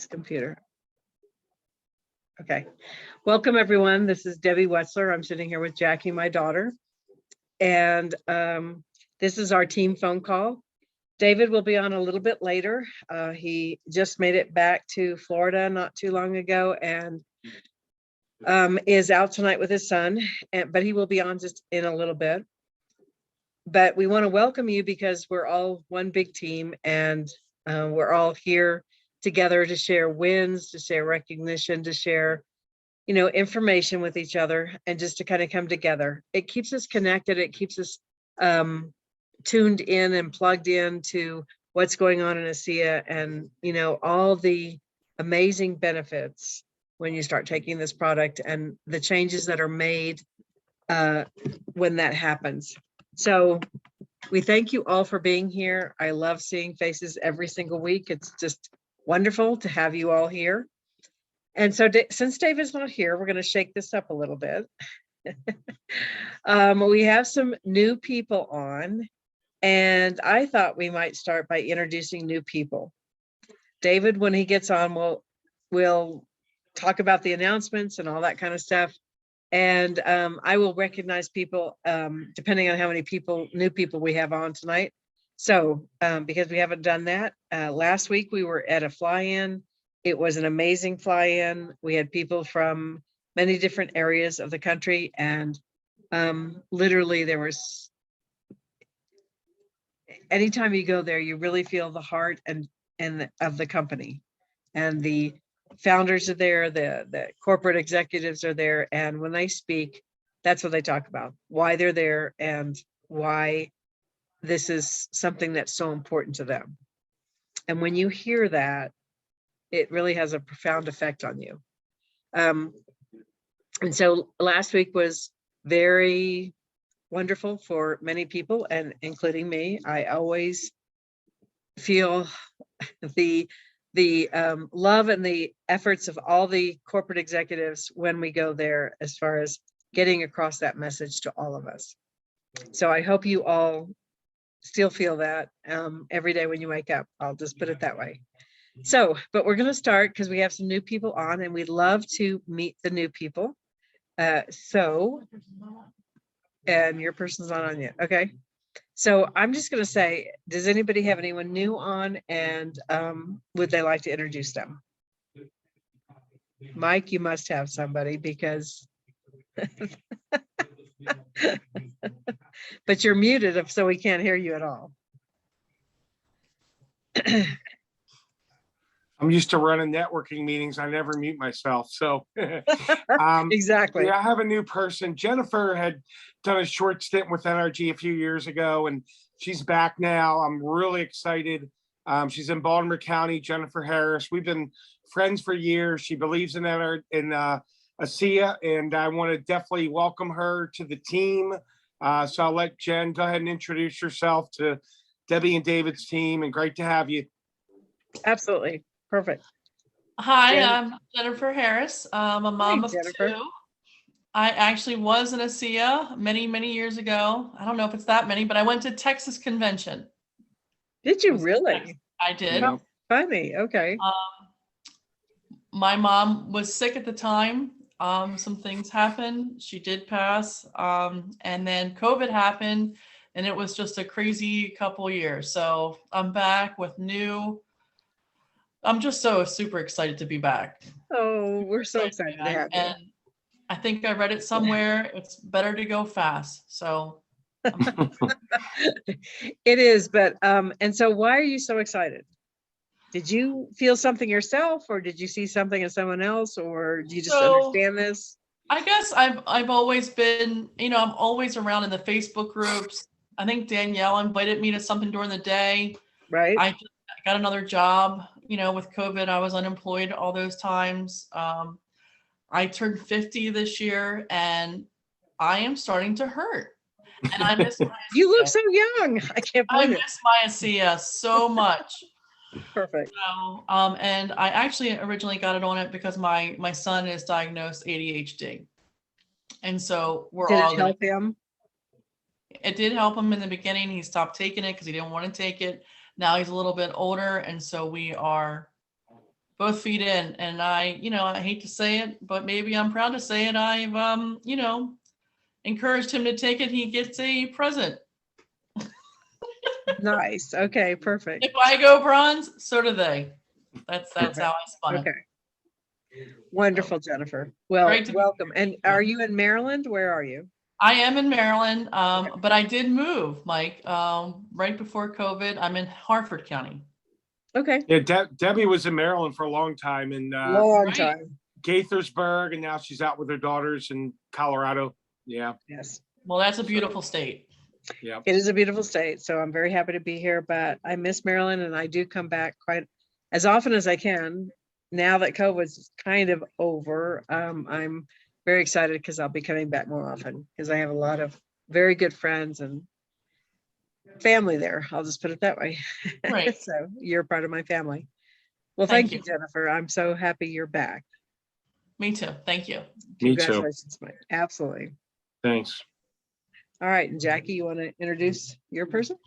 Computer. Okay. Welcome, everyone. This is Debbie Wetzler. I'm sitting here with Jackie, my daughter. And this is our team phone call. David will be on a little bit later. He just made it back to Florida not too long ago and is out tonight with his son, but he will be on just in a little bit. But we want to welcome you because we're all one big team and we're all here together to share wins, to share recognition, to share, information with each other, and just to kind of come together. It keeps us connected. It keeps us tuned in and plugged in to what's going on in ASEA and, all the amazing benefits when you start taking this product and the changes that are made when that happens. So we thank you all for being here. I love seeing faces every single week. It's just wonderful to have you all here. And so since David's not here, we're going to shake this up a little bit. We have some new people on, and I thought we might start by introducing new people. David, when he gets on, we'll talk about the announcements and all that kind of stuff. And I will recognize people depending on how many new people we have on tonight. So because we haven't done that, last week we were at a fly-in. It was an amazing fly-in. We had people from many different areas of the country, and literally there was, anytime you go there, you really feel the heart and of the company, and the founders are there, the corporate executives are there, and when they speak, that's what they talk about, why they're there and why this is something that's so important to them. And when you hear that, it really has a profound effect on you. And so last week was very wonderful for many people, and including me. I always feel the love and the efforts of all the corporate executives when we go there, as far as getting across that message to all of us. So I hope you all still feel that every day when you wake up. I'll just put it that way. So, but we're going to start because we have some new people on, and we'd love to meet the new people. And your person's not on yet. Okay. So I'm just going to say, does anybody have anyone new on, and would they like to introduce them? Mike, you must have somebody, because but you're muted, so we can't hear you at all. I'm used to running networking meetings. I never mute myself. So exactly. Yeah, I have a new person. Jennifer had done a short stint with NRG a few years ago, and she's back now. I'm really excited. She's in Baltimore County, Jennifer Harris. We've been friends for years. She believes in ASEA, and I want to definitely welcome her to the team. So I'll let Jen go ahead and introduce yourself to Debbie and David's team, and great to have you. Absolutely. Perfect. Hi, I'm Jennifer Harris. I'm a mom of Jennifer. two. I actually was in ASEA many, many years ago. I don't know if it's that many, but I went to Texas convention. Did you really? I did. How funny. Okay. My mom was sick at the time. Some things happened. She did pass. And then COVID happened, and it was just a crazy couple years. So I'm back with I'm just so super excited to be back. Oh, we're so excited to have you. And I think I read it somewhere. It's better to go fast. So it is, but and so why are you so excited? Did you feel something yourself, or did you see something in someone else, or do you just understand this? I guess I've always been, I'm always around in the Facebook groups. I think Danielle invited me to something during the day. Right. I got another job, with COVID. I was unemployed all those times. I turned 50 this year, and I am starting to hurt. And I miss my You look so young. I can't believe it. I miss my ASEA so much. Perfect. So, and I actually originally got it on it because my son is diagnosed ADHD. And so Did it help him? It did help him in the beginning. He stopped taking it because he didn't want to take it. Now he's a little bit older, and so we are both feet in. And I hate to say it, but maybe I'm proud to say it. I've, encouraged him to take it. He gets a present. Nice. Okay, perfect. If I go bronze, so do they. That's how I spun it. Okay. Wonderful, Jennifer. Well, Great to be welcome. And are you in Maryland? Where are you? I am in Maryland, but I did move, Mike, right before COVID. I'm in Harford County. Okay. Yeah, Debbie was in Maryland for a long time in Long right. time. Gaithersburg, and now she's out with her daughters in Colorado. Yeah, Yes. Well, that's a beautiful state. yeah. It is a beautiful state. So I'm very happy to be here, but I miss Maryland and I do come back quite as often as I can. Now that COVID's kind of over, I'm very excited because I'll be coming back more often because I have a lot of very good friends and family there. I'll just put it that way. Right. So you're part of my family. Well, Thank thank you, you. Jennifer. I'm so happy you're back. Me too. Thank you. Me too. Congratulations, Mike. Absolutely. Thanks. All right, and Jackie, you want to introduce your person?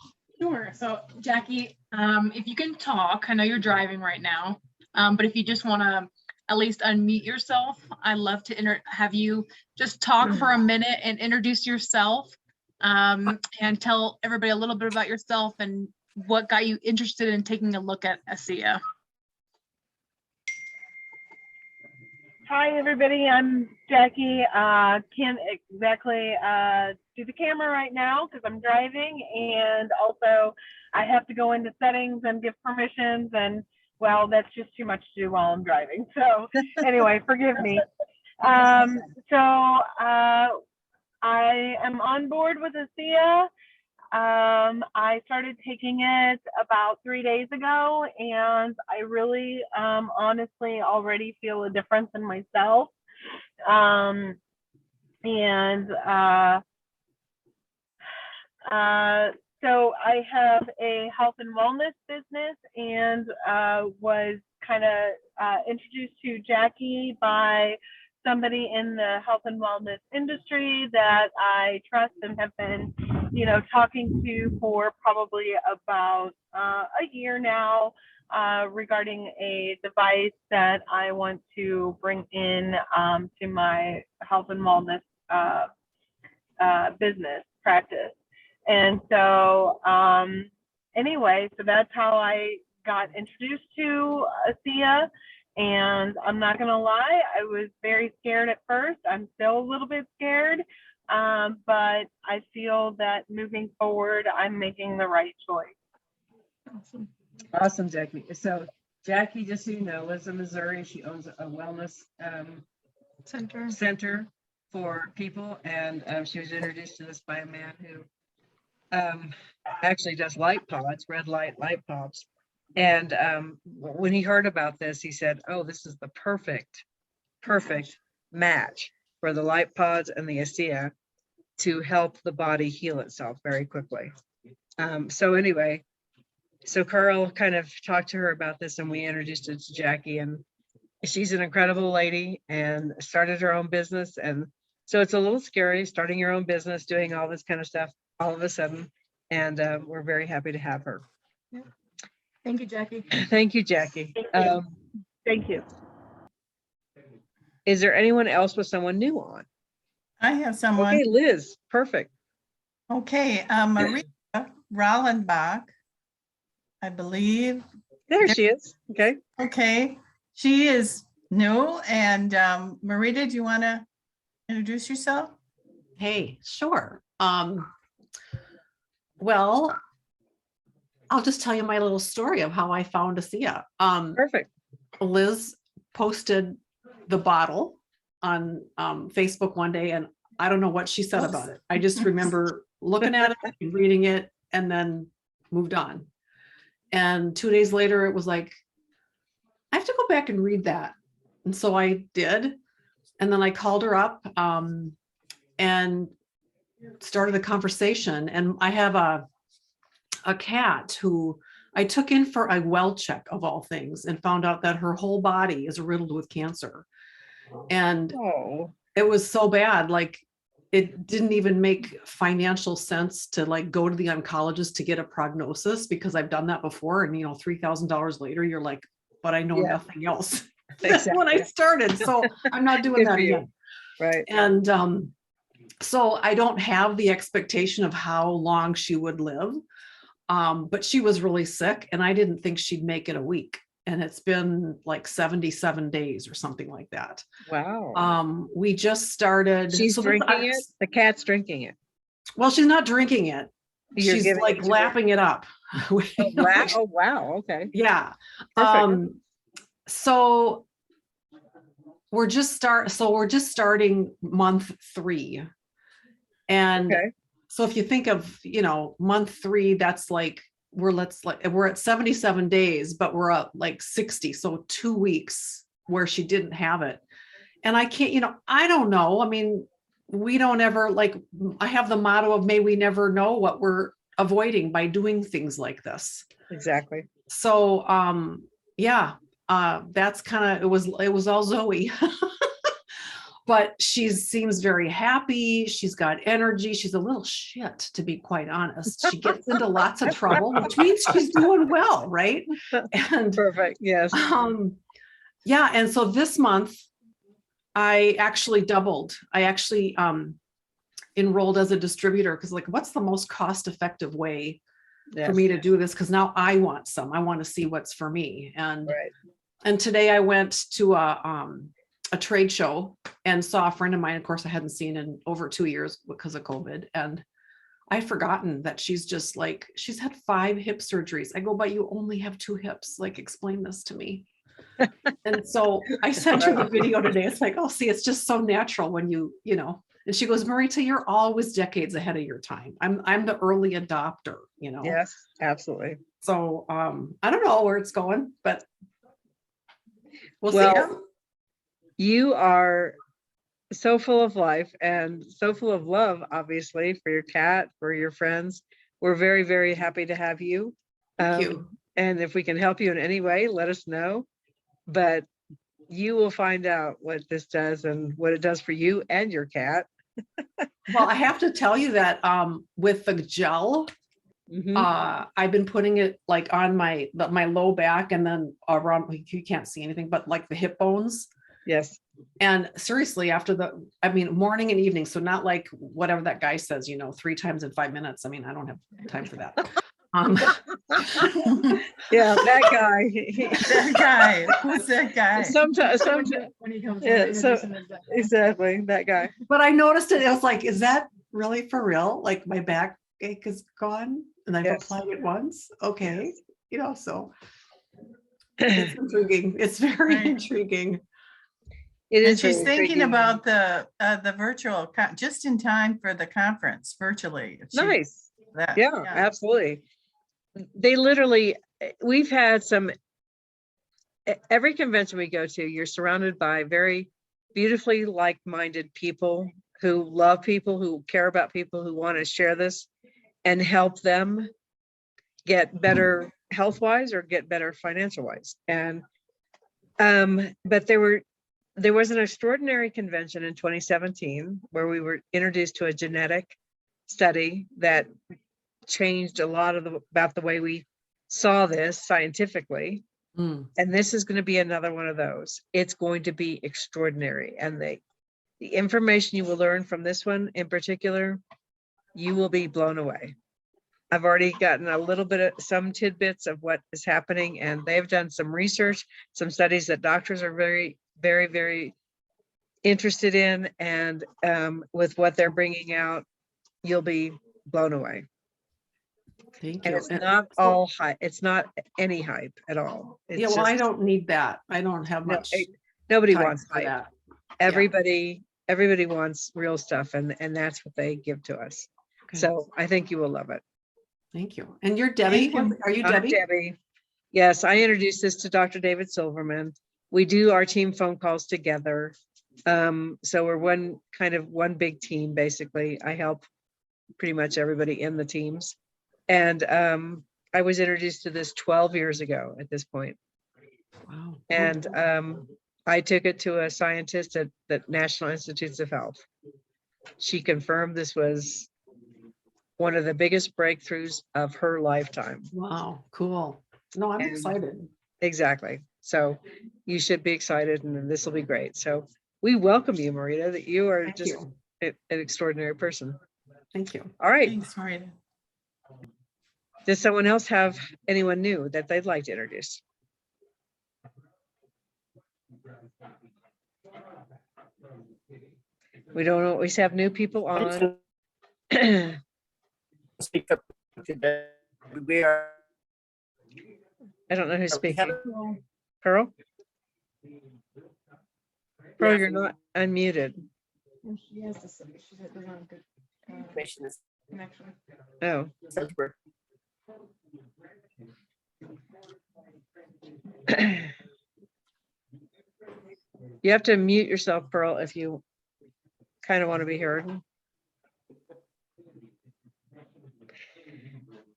Sure. So Jackie, if you can talk, I know you're driving right now, but if you just want to at least unmute yourself, I'd love to have you just talk for a minute and introduce yourself, and tell everybody a little bit about yourself and what got you interested in taking a look at ASEA. Hi, everybody. I'm Jackie. Can't exactly do the camera right now because I'm driving, and also I have to go into settings and give permissions, and well, that's just too much to do while I'm driving. So anyway, forgive me. I am on board with ASEA. I started taking it about 3 days ago, and I really honestly already feel a difference in myself. So I have a health and wellness business, and was kind of introduced to Jackie by somebody in the health and wellness industry that I trust and have been, talking to for probably about a year now, regarding a device that I want to bring in to my health and wellness business practice. And so anyway, so that's how I got introduced to ASEA. And I'm not going to lie, I was very scared at first. I'm still a little bit scared, but I feel that moving forward, I'm making the right choice. Awesome. Awesome, Jackie. So Jackie, just so you know, lives in Missouri. She owns a wellness center for people. And she was introduced to this by a man who actually does light pods, red light pods. And when he heard about this, he said, oh, this is the perfect match for the light pods and the ASEA to help the body heal itself very quickly. So anyway, so Carl kind of talked to her about this, and we introduced it to Jackie, and she's an incredible lady and started her own business. And so it's a little scary starting your own business, doing all this kind of stuff all of a sudden. And we're very happy to have her. Yeah. Thank you, Jackie. Thank you, Jackie. Thank you. Is there anyone else with someone new on? I have someone. Okay, Liz, perfect. Okay, Maria Rollenbach, I believe. There she is. Okay. Okay, she is new. And Marita, do you want to introduce yourself? Hey, sure. Well, I'll just tell you my little story of how I found ASEA. Perfect. Liz posted the bottle on Facebook one day, and I don't know what she said about it. I just remember looking at it, reading it, and then moved on. And 2 days later, it was like, I have to go back and read that. And so I did. And then I called her up and started a conversation. And I have a cat who I took in for a well check of all things, and found out that her whole body is riddled with cancer. And it was so bad, like it didn't even make financial sense to like go to the oncologist to get a prognosis, because I've done that before. And $3,000 later, you're like, but I know Yeah. nothing else than when I Exactly. started. So I'm not doing Good that for you. again. Right. And so I don't have the expectation of how long she would live. But she was really sick and I didn't think she'd make it a week. And it's been like 77 days or something like that. Wow. We just started. She's drinking it. The cat's drinking it. Well, she's not drinking it. You're She's giving like it to her. lapping it up. Oh, wow. Oh, wow. Okay. Yeah. Perfect. So we're just starting month 3. And Okay. so if you think of, month 3, that's like, we're at 77 days, but we're at like 60. So 2 weeks where she didn't have it. And I can't, I don't know. I mean, we don't ever I have the motto of may we never know what we're avoiding by doing things like this. Exactly. So, that's kind of, it was all Zoe, but she seems very happy. She's got energy. She's a little shit, to be quite honest. She gets into lots of trouble, which means she's doing well. Right. And Perfect. Yes. and so this month I actually doubled. I actually enrolled as a distributor because what's the most cost-effective way for me to do this? Because now I want some. I want to see what's for me. And today I went to a trade show and saw a friend of mine. Of course, I hadn't seen in over 2 years because of COVID. And I'd forgotten that she's just she's had 5 hip surgeries. I go, but you only have 2 hips. Explain this to me. And so I sent her the video today. It's oh, see, it's just so natural when and she goes, Marita, you're always decades ahead of your time. I'm the early adopter, Yes, absolutely. So I don't know where it's going, but we'll see. You are so full of life and so full of love, obviously, for your cat, for your friends. We're very, very happy to have you. Thank you. And if we can help you in any way, let us know. But you will find out what this does and what it does for you and your cat. Well, I have to tell you that with the gel, I've been putting it on my low back and then around, you can't see anything, but the hip bones. Yes. And seriously, morning and evening. So not whatever that guy says, 3 times in 5 minutes. I mean, I don't have time for that. Yeah, that guy. That guy. Who's that guy? Sometimes When he comes yeah, in, so- introduce him as that. exactly that guy. But I noticed it. I was like, is that really for real? My back ache is gone and I've Yes. applied it once. Okay. So it's intriguing. It's very Right. intriguing. It And is. she's very thinking intriguing. about the virtual, just in time for the conference virtually. If she- Nice. that, Yeah, absolutely. They literally, we've had every convention we go to, you're surrounded by very beautifully like-minded people who love people, who care about people, who want to share this and help them get better health-wise or get better financial-wise. And but there was an extraordinary convention in 2017 where we were introduced to a genetic study that changed a lot about the way we saw this scientifically. And this is going to be another one of those. It's going to be extraordinary. And the information you will learn from this one in particular, you will be blown away. I've already gotten a little bit of some tidbits of what is happening, and they've done some research, some studies that doctors are very, very, very interested in. And with what they're bringing out, you'll be blown away. Thank And you. it's not all hype. It's not any hype at all. It's I just, don't need that. I don't have no, much. nobody time wants for hype. that. Everybody wants real stuff, and that's what they give to us. Okay. So I think you will love it. Thank you. And you're Debbie? Thank you. Are you I'm Debbie? Debbie. Yes, I introduced this to Dr. David Silverman. We do our team phone calls together. So we're one big team, basically. I help pretty much everybody in the teams. And I was introduced to this 12 years ago at this point. Wow. And I took it to a scientist at the National Institutes of Health. She confirmed this was one of the biggest breakthroughs of her lifetime. Wow. Cool. No, I'm And- excited. Exactly. So you should be excited and this will be great. So we welcome you, Marita, that you are Thank just you. an extraordinary person. Thank you. All right. Thanks, Marita. Does someone else have anyone new that they'd like to introduce? We don't always have new people on. Speak up today. We are. I don't know who's We have- speaking. Pearl? Pearl, Yes. you're not unmuted. Commissioners, Oh, says we're- you have to mute yourself, Pearl, if you kind of want to be heard.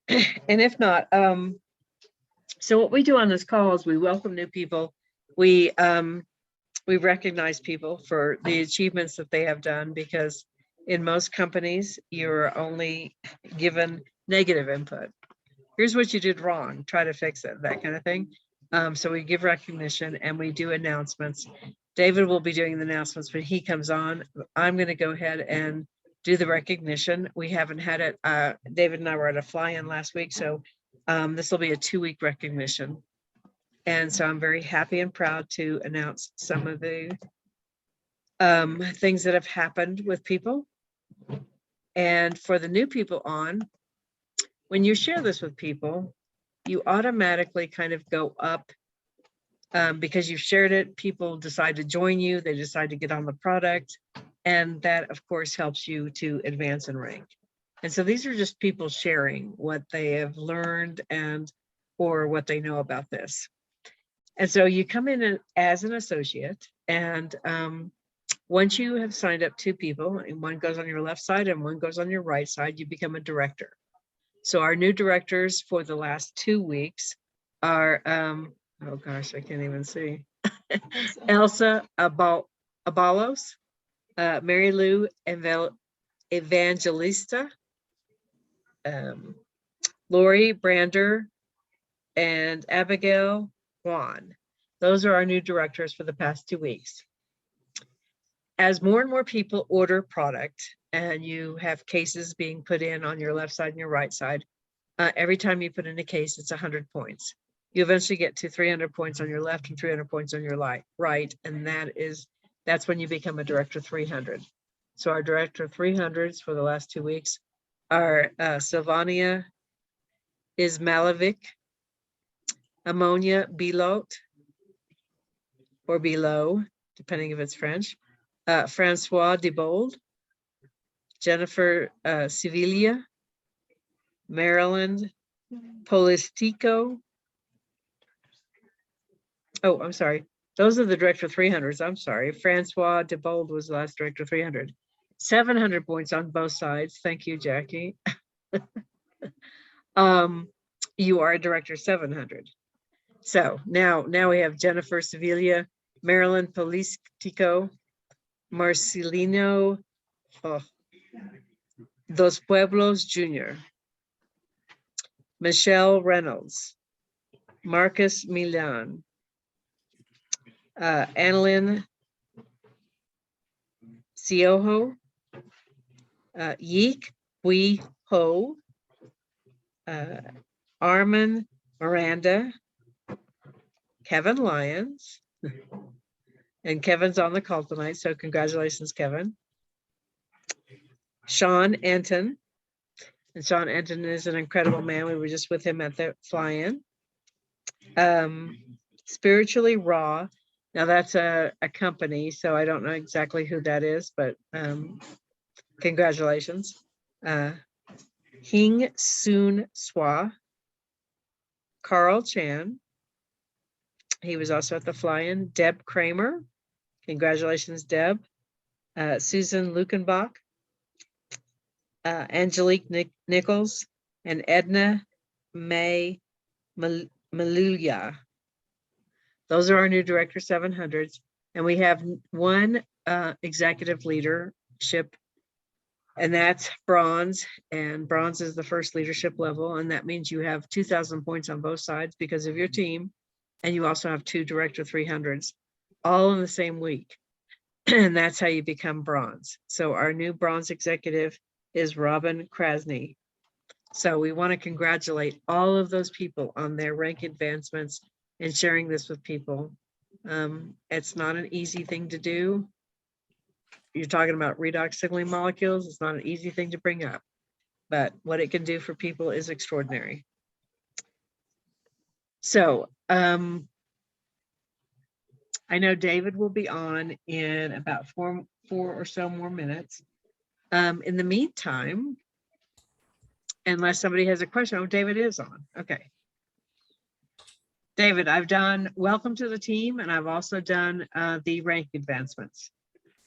And if not, so what we do on this call is we welcome new people. We recognize people for the achievements that they have done, because in most companies, you're only given negative input. Here's what you did wrong, try to fix it, that kind of thing. So we give recognition and we do announcements. David will be doing the announcements when he comes on. I'm going to go ahead and do the recognition. We haven't had it. David and I were at a fly-in last week, so this will be a 2-week recognition. And so I'm very happy and proud to announce some of the things that have happened with people. And for the new people on, when you share this with people, you automatically kind of go up because you've shared it. People decide to join you, they decide to get on the product. And that, of course, helps you to advance in rank. And so these are just people sharing what they have learned and or what they know about this. And so you come in as an associate, and once you have signed up 2 people, and one goes on your left side and one goes on your right side, you become a director. So our new directors for the last 2 weeks are, oh gosh, I can't even see. Elsa Abalos, Mary Lou Evangelista, Lori Brander, and Abigail Juan. Those are our new directors for the past 2 weeks. As more and more people order product and you have cases being put in on your left side and your right side, every time you put in a case, it's 100 points. You eventually get to 300 points on your left and 300 points on your right. And that's when you become a Director 300. So our Director 300s for the last 2 weeks are Sylvania Ismailovic, Ammonia Bilot, or Below, depending if it's French, Francois Debold, Jennifer Sevilla, Maryland Polistico. Oh, I'm sorry. Those are the Director 300s. I'm sorry. Francois Debold was the last Director 300. 700 points on both sides. Thank you, Jackie. You are a Director 700. So now we have Jennifer Sevilla, Marilyn Polistico, Marcelino Dos Pueblos Jr., Michelle Reynolds, Marcus Milan, Annalyn Sioho, Yeek Hui Ho, Armin Miranda, Kevin Lyons, and Kevin's on the call tonight, so congratulations, Kevin. Sean Anton, and Sean Anton is an incredible man. We were just with him at the fly-in. Spiritually Raw. Now that's a company, so I don't know exactly who that is, but congratulations. Hing Soon Swa, Carl Chan. He was also at the fly-in. Deb Kramer. Congratulations, Deb. Susan Lukenbach, Angelique Nichols, and Edna May Maluya. Those are our new Director 700s. And we have one executive leadership, and that's bronze. And bronze is the first leadership level. And that means you have 2,000 points on both sides because of your team. and you also have 2 Director 300s, all in the same week. And that's how you become bronze. So our new bronze executive is Robin Krasny. So we want to congratulate all of those people on their rank advancements and sharing this with people. It's not an easy thing to do. You're talking about redox signaling molecules. It's not an easy thing to bring up, but what it can do for people is extraordinary. So I know David will be on in about four or so more minutes. In the meantime, unless somebody has a question, oh, David is on. Okay. David, I've done welcome to the team, and I've also done the rank advancements.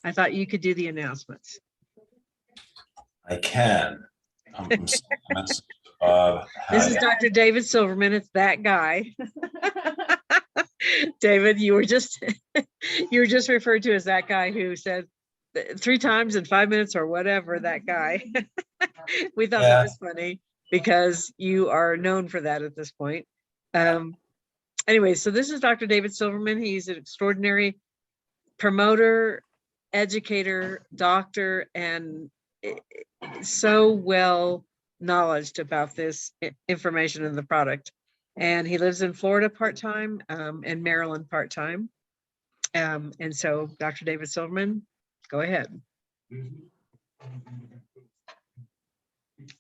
I thought you could do the announcements. I can. This is Dr. David Silverman. It's that guy. David, you were just referred to as that guy who said 3 times in 5 minutes or whatever, that guy. We thought that was funny because you are known for that at this point. Anyway, so this is Dr. David Silverman. He's an extraordinary promoter, educator, doctor, and so well knowledgeable about this information in the product. And he lives in Florida part-time and Maryland part-time. And so Dr. David Silverman, go ahead.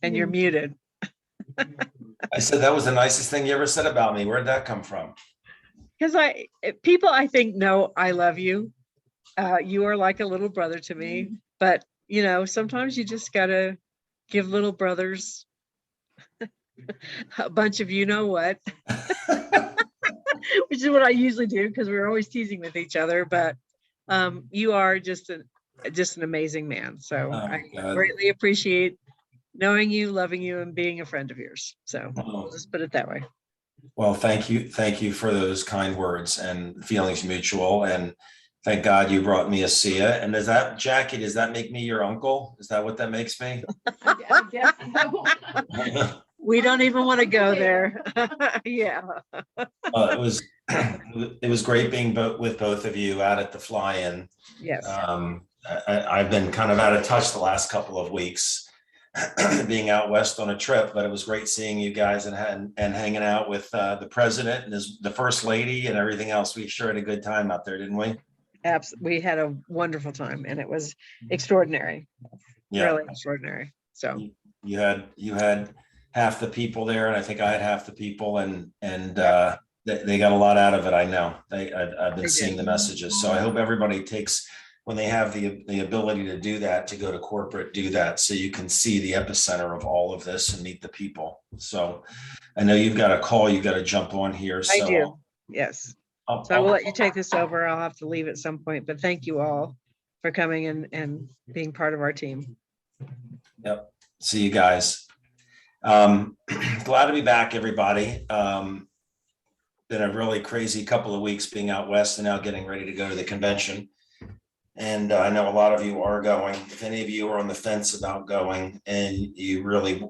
And you're muted. I said that was the nicest thing you ever said about me. Where'd that come from? Because people I think know I love you. You are like a little brother to me, but you know, sometimes you just gotta give little brothers a bunch of you know what, which is what I usually do because we're always teasing with each other. But you are just an amazing man. So I greatly appreciate knowing you, loving you, and being a friend of yours. So we'll just put it that way. Well, thank you for those kind words, and feelings mutual. And thank God you brought me a Sia. And does that, Jackie, does that make me your uncle? Is that what that makes me? I guess so. We don't even want to go there. Yeah. It was great being with both of you out at the fly-in. Yes. I've been kind of out of touch the last couple of weeks, being out west on a trip, but it was great seeing you guys and hanging out with the president and the first lady and everything else. We sure had a good time out there, didn't we? Absolutely. We had a wonderful time, and it was extraordinary. Yeah. Really extraordinary. So you had half the people there, and I think I had half the people, and they got a lot out of it. I know. I've been seeing the messages. So I hope everybody takes, when they have the ability to do that, to go to corporate, do that, so you can see the epicenter of all of this and meet the people. So I know you've got a call, you've got to jump on here. So I do. Yes. So I will let you take this over. I'll have to leave at some point, but thank you all for coming and being part of our team. Yep. See you guys. Glad to be back, everybody. Been a really crazy couple of weeks being out west and now getting ready to go to the convention. And I know a lot of you are going. If any of you are on the fence about going and you really